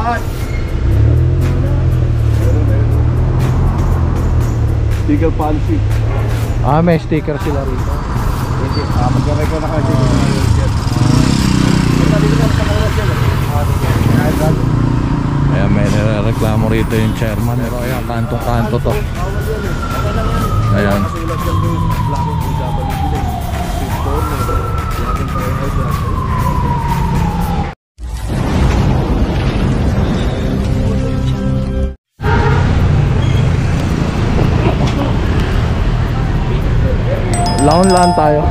Lahat. Sticker policy. May sticker sila rito. Magkamay ko na kasi. Ayan, may nireklamo rito yung chairman. Pero ayan, kanto-kanto to. Ayan. Laon-laon tayo.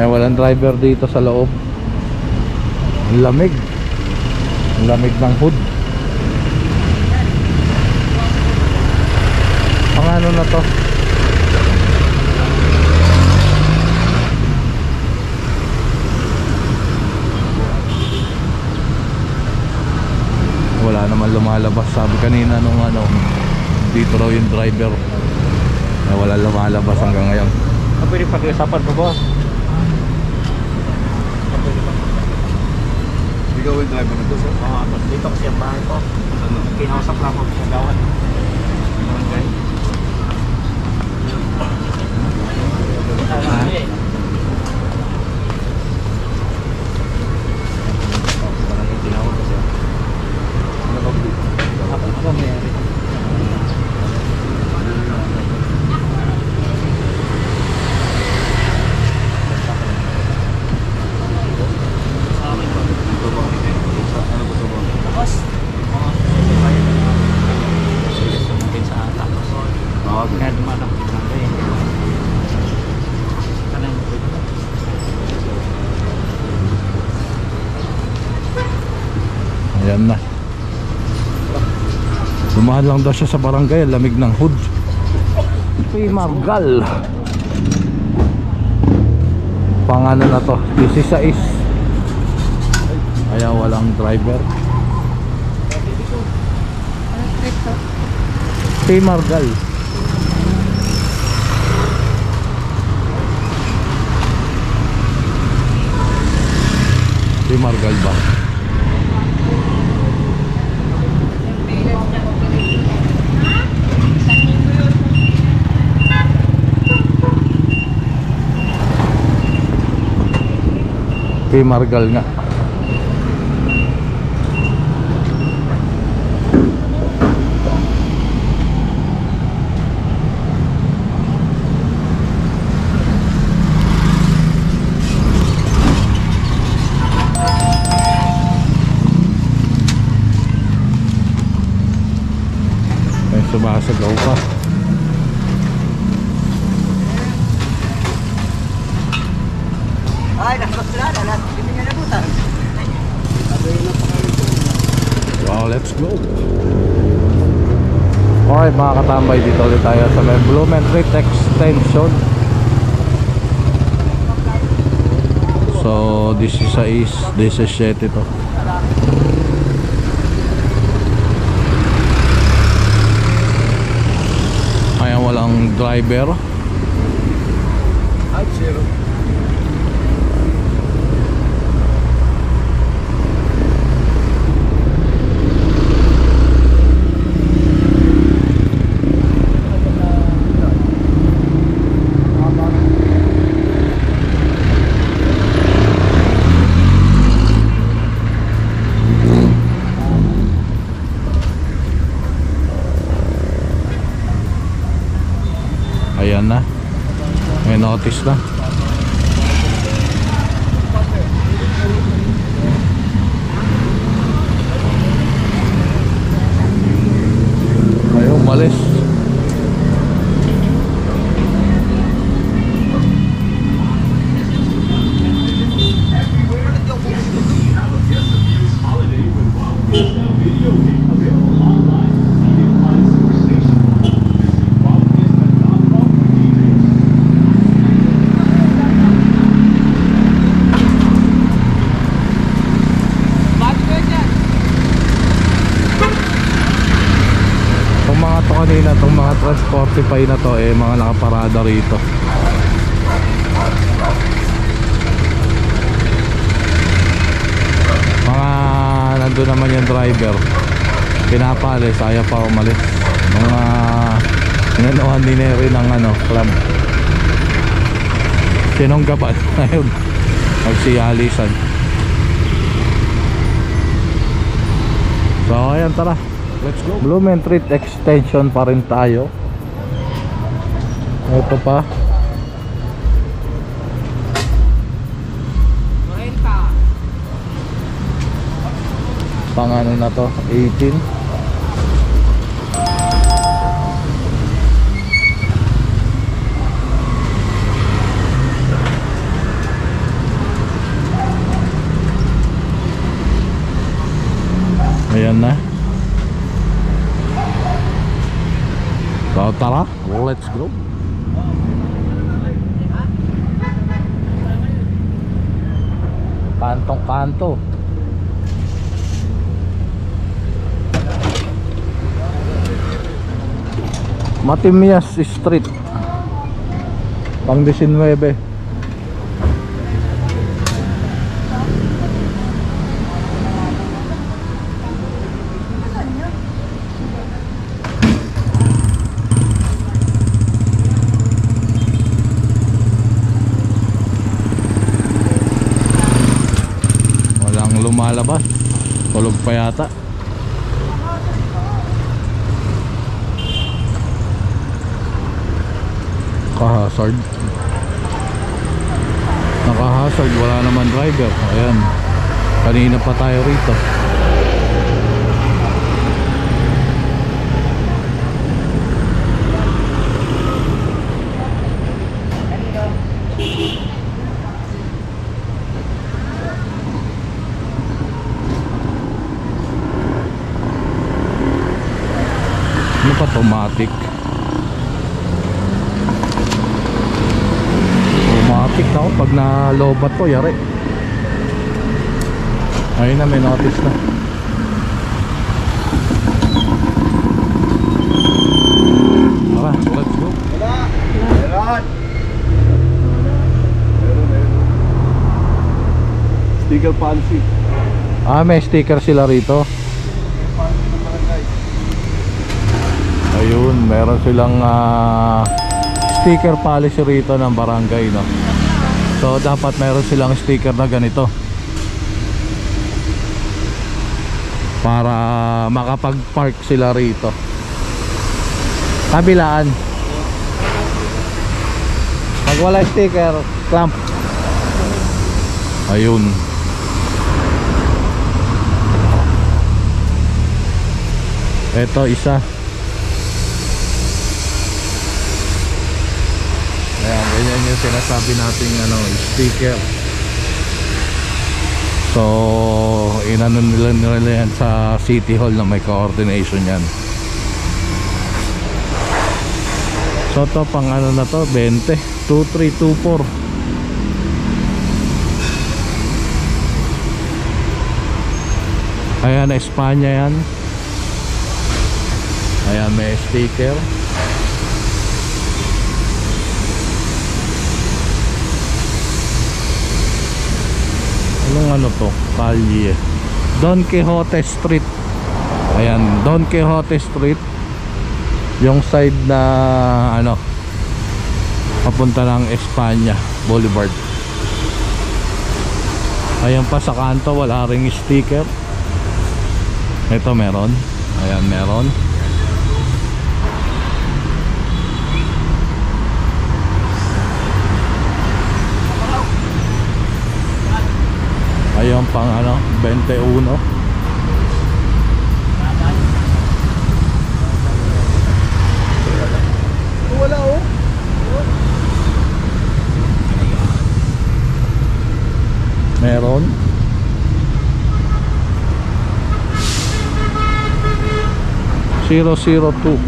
Walang driver dito sa loob. Ang lamig. Ang lamig ng hood. Ang ano na to? Wala naman lumalabas. Sabi kanina nung ano, dito raw yung driver na wala lumalabas hanggang ngayon. Pwede pag-usapan ko, boss. Ikaw yung driver na to, sir? Oo, dito kasi ang bahay ko. Kinausap lang ako sa gawan. Tinawag ko siya. Ako mayari. Ayan na. Dumaan lang daw siya sa barangay. Lamig ng hood. Margal. Pangano na to, 16. Ayan, walang driver. Margal. Margal ba? Margal nga. May sumasagaw pa. Ay, nakasulala lahat. Hindi niya nabutan. Wow, let's go. Okay mga katambay, dito ulit tayo sa may Blumen Street Extension. So, this is 17 ito. Ayan, walang driver. At zero. Ayan na. May notice na. Ayaw umalis. kanina itong mga Transportify na to eh mga nakaparada rito. Mga nandun naman yung driver, pinapalis, ayaw pa umalis. Mga inanuhan din rin ng club. Sinonggapan ngayon magsiyalisan. So ayan, tara, let's go. Blumentritt extension pa rin tayo. Ito pa pang ano na to, 18. Ayan na. So tara, let's go. Kantong kanto. Matimias Street, pang 19. Walang lumalabas, tulog pa yata. Naka-hazard, wala naman driver. Ayan, kanina pa tayo rito. Ano pa, automatic? Automatic na ako pag nalobat to, yari. Ayun na, may notice na. Tara, let's go. Meron. Sticker policy. May sticker sila rito. Ayun, meron silang sticker policy rito ng barangay, no? So dapat meron silang sticker na ganito para makapag-park sila rito. Kabilaan, pag wala sticker, clamp. Ayun. Ito isa. Ayan, ganyan yung sinasabi nating sticker. So inano nila yan sa City Hall na may coordination yan. So to pang ano na to, 20, 2324. Ayan, Espanya yan. Ayan, may sticker. Anong ano to? Kalye Don Quixote Street. Ayan, Don Quixote Street. Yung side na papunta ng Espanya Boulevard. Ayan pa sa kanto, wala ring sticker. Ito meron. Ayan, meron. Ayun pang 21. Wala oh. Meron. Zero 02.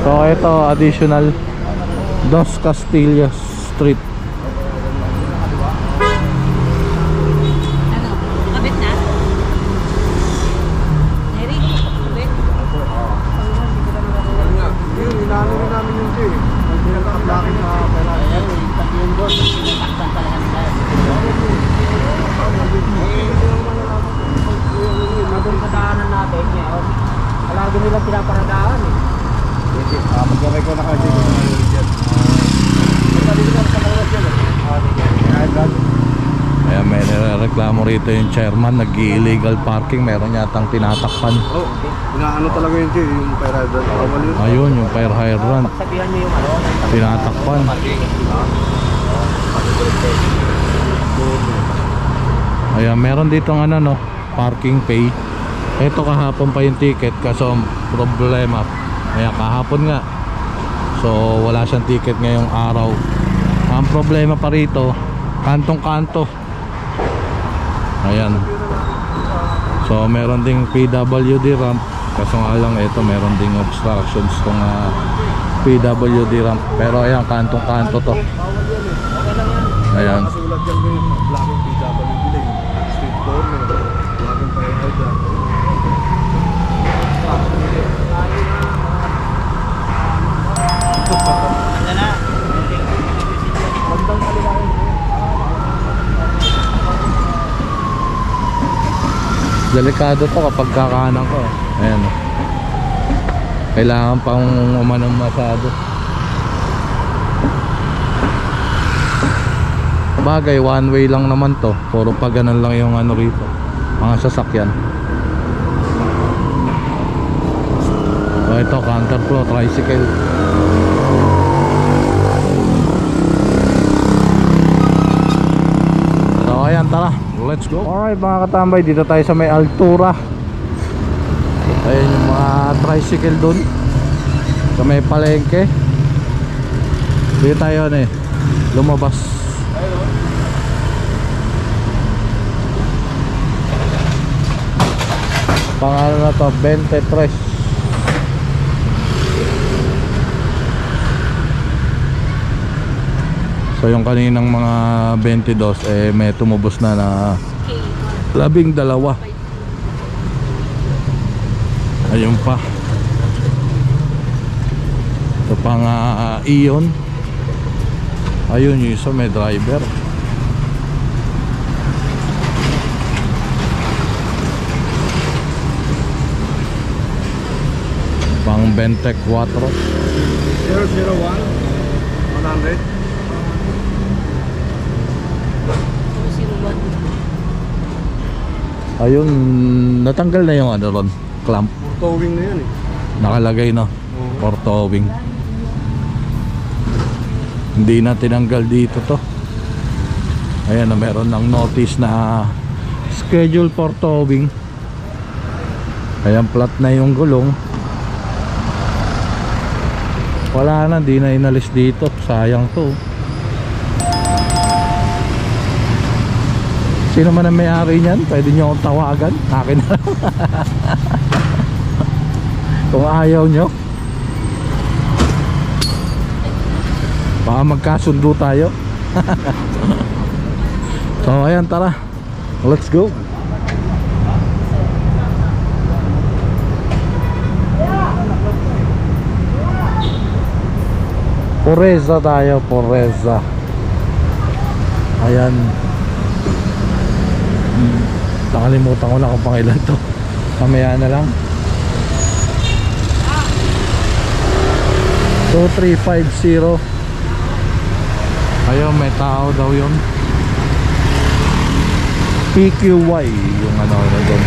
So ito additional Dos Castillas Street. Ano? Kabit na? Neri? Kabit? Yun, inaano rin namin yung Jay. Hindi na nakablocking na pera. Yung boss, sinasaktan talaga nila. Doon sa daanan natin ngayon, palagi nila pinaparadaan eh. Mag-gawin ko na kasi kung ano yun dyan. Magkalitin ako sa mga dyan. Kahit gano'n. Ayan, may nireklamo rito yung chairman, nag-illegal parking, meron yatang tinatakpan. Oo, inaano talaga yun Jay, yung pera doon. Bawal yun. Ayun, yung fire hydrant, Sabihan niyo yung ano, tinatakpan. Ayan, meron dito ng ano no, parking pay. Ito kahapon pa yung ticket kaso ang problema. Ayan, kahapon nga. So wala siyang ticket ngayong araw. Ang problema pa rito, kantong-kanto. Ayan. So meron ding PWD ramp. Kaso nga lang ito meron ding obstructions tong PWD ramp. Pero ayan, kantong-kanto to. Ayan. Kasi ulat dyan yung blocking PWD lang. Street corner. Blocking pa yung dyan. Ano na? Bandang kaliwain. Delikado to kapag kakanan ko. Ayan. Kailangan pang umanong masyado. Bagay, one way lang naman to. Puro pa ganun lang yung ano rito, mga sasakyan. So ito, counterflow, tricycle. So ayan, tara, let's go. Alright mga katambay, dito tayo sa may Altura. Ayan yung mga tricycle dun sa may palengke. Dito tayo lumabas. Pangalan na to, 23. So yung kaninang mga 22 may tumubos na 12. Ayun pa. So pang Ion. Ayun yung isa, may driver. Pang Bentec 4. 001 100. Ayun, natanggal na yung ano ron, clamp. Towing na yan eh. Nakalagay no, for towing. Hindi na tinanggal dito to. Ayan na, meron ng notice na schedule for towing. Ayan, flat na yung gulong. Wala na, di na inalis dito. Sayang to. Sino man ang may-ari niyan, pwede nyo akong tawagan. Akin na lang. Kung ayaw nyo, baka magkasundo tayo. So ayan, tara, let's go. Poreza tayo, Poreza. Ayan. Nakalimutan ko na kung pangilan to. Mamaya na lang. 2350. Ayun, may tao daw yun. PQY yung ano na doon.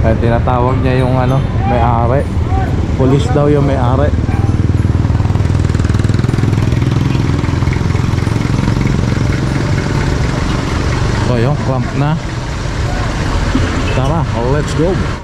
Kaya tinatawag niya yung ano, may-ari. Police daw yung may-ari. So yung clamp na. Tara, let's go.